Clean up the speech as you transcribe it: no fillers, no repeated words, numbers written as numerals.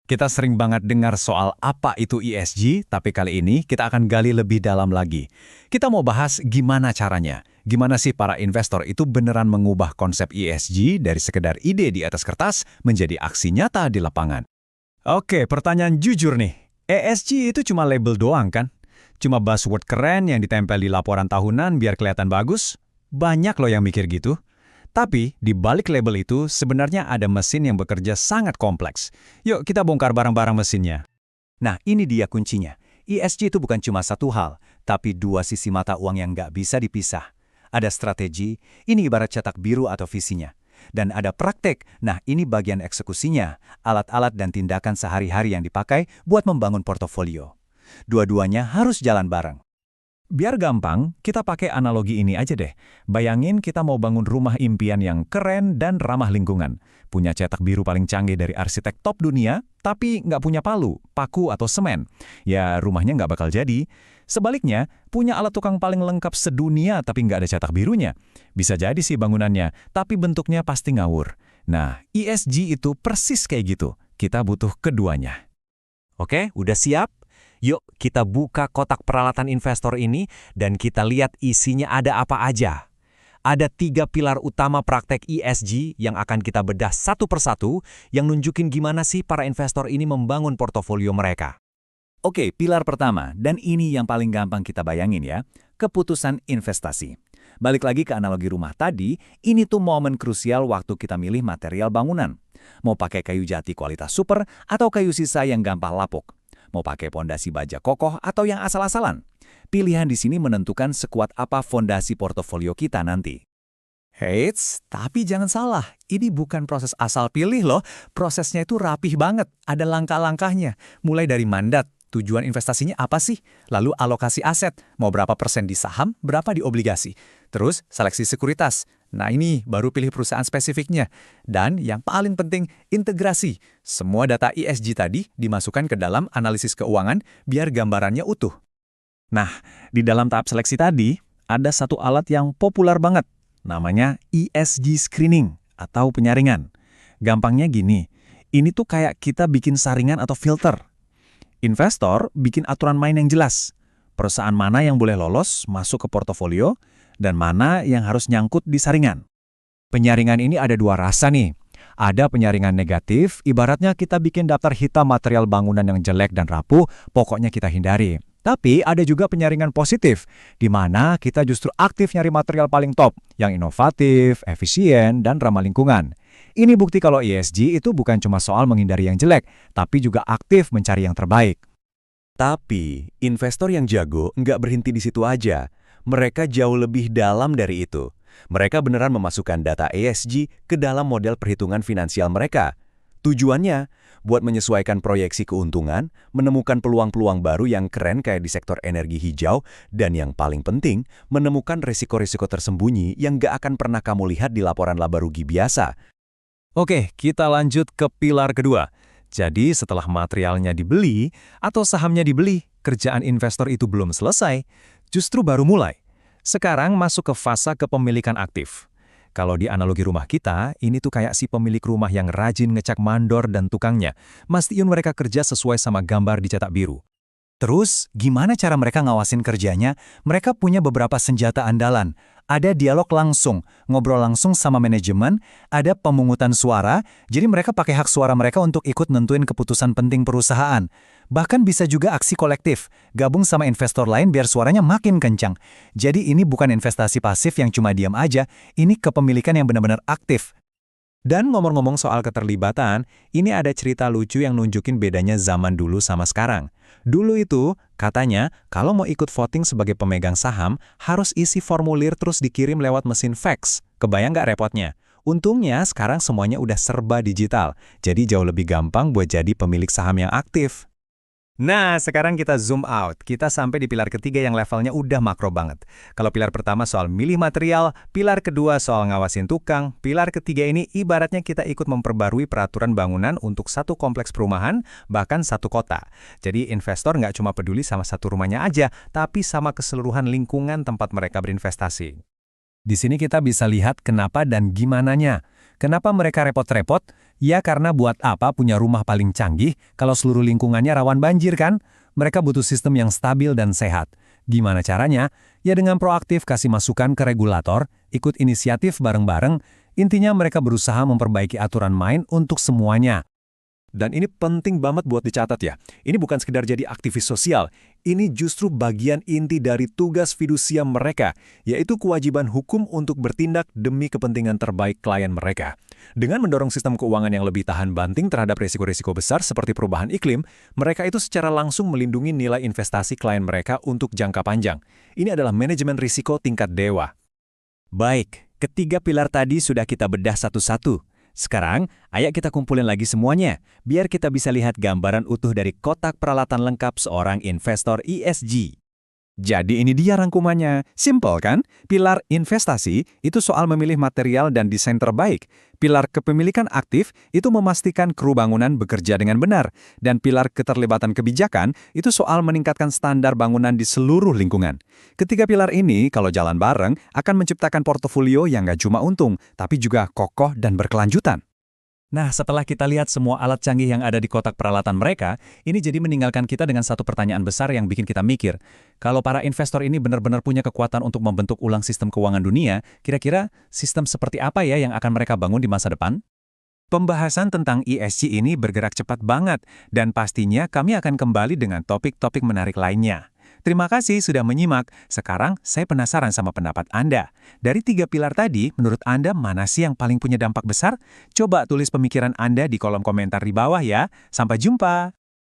Kita sering banget dengar soal apa itu ESG, tapi kali ini kita akan gali lebih dalam lagi. Kita mau bahas gimana caranya. Gimana sih para investor itu beneran mengubah konsep ESG dari sekedar ide di atas kertas menjadi aksi nyata di lapangan. Oke, pertanyaan jujur nih. ESG itu cuma label doang kan? Cuma buzzword keren yang ditempel di laporan tahunan biar kelihatan bagus? Banyak loh yang mikir gitu. Tapi, di balik label itu sebenarnya ada mesin yang bekerja sangat kompleks. Yuk kita bongkar barang-barang mesinnya. Nah, ini dia kuncinya. ESG itu bukan cuma satu hal, tapi dua sisi mata uang yang nggak bisa dipisah. Ada strategi, ini ibarat cetak biru atau visinya. Dan ada praktek, nah ini bagian eksekusinya, alat-alat dan tindakan sehari-hari yang dipakai buat membangun portofolio. Dua-duanya harus jalan bareng. Biar gampang, kita pakai analogi ini aja deh. Bayangin kita mau bangun rumah impian yang keren dan ramah lingkungan. Punya cetak biru paling canggih dari arsitek top dunia, tapi nggak punya palu, paku, atau semen. Ya, rumahnya nggak bakal jadi. Sebaliknya, punya alat tukang paling lengkap sedunia tapi nggak ada cetak birunya. Bisa jadi sih bangunannya, tapi bentuknya pasti ngawur. Nah, ESG itu persis kayak gitu. Kita butuh keduanya. Oke, udah siap? Yuk kita buka kotak peralatan investor ini dan kita lihat isinya ada apa aja. Ada 3 pilar utama praktek ESG yang akan kita bedah satu persatu yang nunjukin gimana sih para investor ini membangun portofolio mereka. Oke, pilar pertama, dan ini yang paling gampang kita bayangin ya, keputusan investasi. Balik lagi ke analogi rumah tadi, ini tuh momen krusial waktu kita milih material bangunan. Mau pakai kayu jati kualitas super atau kayu sisa yang gampang lapuk. Mau pakai fondasi baja kokoh atau yang asal-asalan. Pilihan di sini menentukan sekuat apa fondasi portofolio kita nanti. Heits, tapi jangan salah, ini bukan proses asal pilih loh. Prosesnya itu rapih banget, ada langkah-langkahnya. Mulai dari mandat, tujuan investasinya apa sih? Lalu alokasi aset, mau berapa persen di saham, berapa di obligasi. Terus seleksi sekuritas. Nah ini baru pilih perusahaan spesifiknya. Dan yang paling penting, integrasi. Semua data ESG tadi dimasukkan ke dalam analisis keuangan biar gambarannya utuh. Nah, di dalam tahap seleksi tadi, ada satu alat yang populer banget. Namanya ESG screening atau penyaringan. Gampangnya gini, ini tuh kayak kita bikin saringan atau filter. Investor bikin aturan main yang jelas. Perusahaan mana yang boleh lolos masuk ke portofolio, dan mana yang harus nyangkut di saringan. Penyaringan ini ada dua rasa nih. Ada penyaringan negatif, ibaratnya kita bikin daftar hitam material bangunan yang jelek dan rapuh, pokoknya kita hindari. Tapi ada juga penyaringan positif, di mana kita justru aktif nyari material paling top, yang inovatif, efisien, dan ramah lingkungan. Ini bukti kalau ESG itu bukan cuma soal menghindari yang jelek, tapi juga aktif mencari yang terbaik. Tapi, investor yang jago nggak berhenti di situ aja. Mereka jauh lebih dalam dari itu. Mereka beneran memasukkan data ESG ke dalam model perhitungan finansial mereka. Tujuannya, buat menyesuaikan proyeksi keuntungan, menemukan peluang-peluang baru yang keren kayak di sektor energi hijau, dan yang paling penting, menemukan risiko-risiko tersembunyi yang nggak akan pernah kamu lihat di laporan laba rugi biasa. Oke, kita lanjut ke pilar kedua. Jadi setelah materialnya dibeli atau sahamnya dibeli, kerjaan investor itu belum selesai, justru baru mulai. Sekarang masuk ke fase kepemilikan aktif. Kalau di analogi rumah kita, ini tuh kayak si pemilik rumah yang rajin ngecek mandor dan tukangnya. Mastiin mereka kerja sesuai sama gambar di cetak biru. Terus, gimana cara mereka ngawasin kerjanya? Mereka punya beberapa senjata andalan. Ada dialog langsung, ngobrol langsung sama manajemen, ada pemungutan suara, jadi mereka pakai hak suara mereka untuk ikut nentuin keputusan penting perusahaan. Bahkan bisa juga aksi kolektif, gabung sama investor lain biar suaranya makin kencang. Jadi ini bukan investasi pasif yang cuma diam aja, ini kepemilikan yang benar-benar aktif. Dan ngomong-ngomong soal keterlibatan, ini ada cerita lucu yang nunjukin bedanya zaman dulu sama sekarang. Dulu itu, katanya, kalau mau ikut voting sebagai pemegang saham, harus isi formulir terus dikirim lewat mesin fax. Kebayang nggak repotnya? Untungnya, sekarang semuanya udah serba digital, jadi jauh lebih gampang buat jadi pemilik saham yang aktif. Nah, sekarang kita zoom out. Kita sampai di pilar ketiga yang levelnya udah makro banget. Kalau pilar pertama soal milih material, pilar kedua soal ngawasin tukang, pilar ketiga ini ibaratnya kita ikut memperbarui peraturan bangunan untuk satu kompleks perumahan, bahkan satu kota. Jadi investor nggak cuma peduli sama satu rumahnya aja, tapi sama keseluruhan lingkungan tempat mereka berinvestasi. Di sini kita bisa lihat kenapa dan gimananya. Kenapa mereka repot-repot? Ya karena buat apa punya rumah paling canggih kalau seluruh lingkungannya rawan banjir kan? Mereka butuh sistem yang stabil dan sehat. Gimana caranya? Ya dengan proaktif kasih masukan ke regulator, ikut inisiatif bareng-bareng, intinya mereka berusaha memperbaiki aturan main untuk semuanya. Dan ini penting banget buat dicatat ya. Ini bukan sekedar jadi aktivis sosial. Ini justru bagian inti dari tugas fidusia mereka, yaitu kewajiban hukum untuk bertindak demi kepentingan terbaik klien mereka. Dengan mendorong sistem keuangan yang lebih tahan banting terhadap risiko-risiko besar seperti perubahan iklim, mereka itu secara langsung melindungi nilai investasi klien mereka untuk jangka panjang. Ini adalah manajemen risiko tingkat dewa. Baik, ketiga pilar tadi sudah kita bedah satu-satu. Sekarang, ayo kita kumpulin lagi semuanya, biar kita bisa lihat gambaran utuh dari kotak peralatan lengkap seorang investor ESG. Jadi ini dia rangkumannya. Simple kan? Pilar investasi itu soal memilih material dan desain terbaik. Pilar kepemilikan aktif itu memastikan kru bangunan bekerja dengan benar. Dan pilar keterlibatan kebijakan itu soal meningkatkan standar bangunan di seluruh lingkungan. Ketiga pilar ini kalau jalan bareng akan menciptakan portofolio yang nggak cuma untung, tapi juga kokoh dan berkelanjutan. Nah, setelah kita lihat semua alat canggih yang ada di kotak peralatan mereka, ini jadi meninggalkan kita dengan satu pertanyaan besar yang bikin kita mikir. Kalau para investor ini benar-benar punya kekuatan untuk membentuk ulang sistem keuangan dunia, kira-kira sistem seperti apa ya yang akan mereka bangun di masa depan? Pembahasan tentang ESG ini bergerak cepat banget, dan pastinya kami akan kembali dengan topik-topik menarik lainnya. Terima kasih sudah menyimak. Sekarang saya penasaran sama pendapat Anda. Dari tiga pilar tadi, menurut Anda mana sih yang paling punya dampak besar? Coba tulis pemikiran Anda di kolom komentar di bawah ya. Sampai jumpa!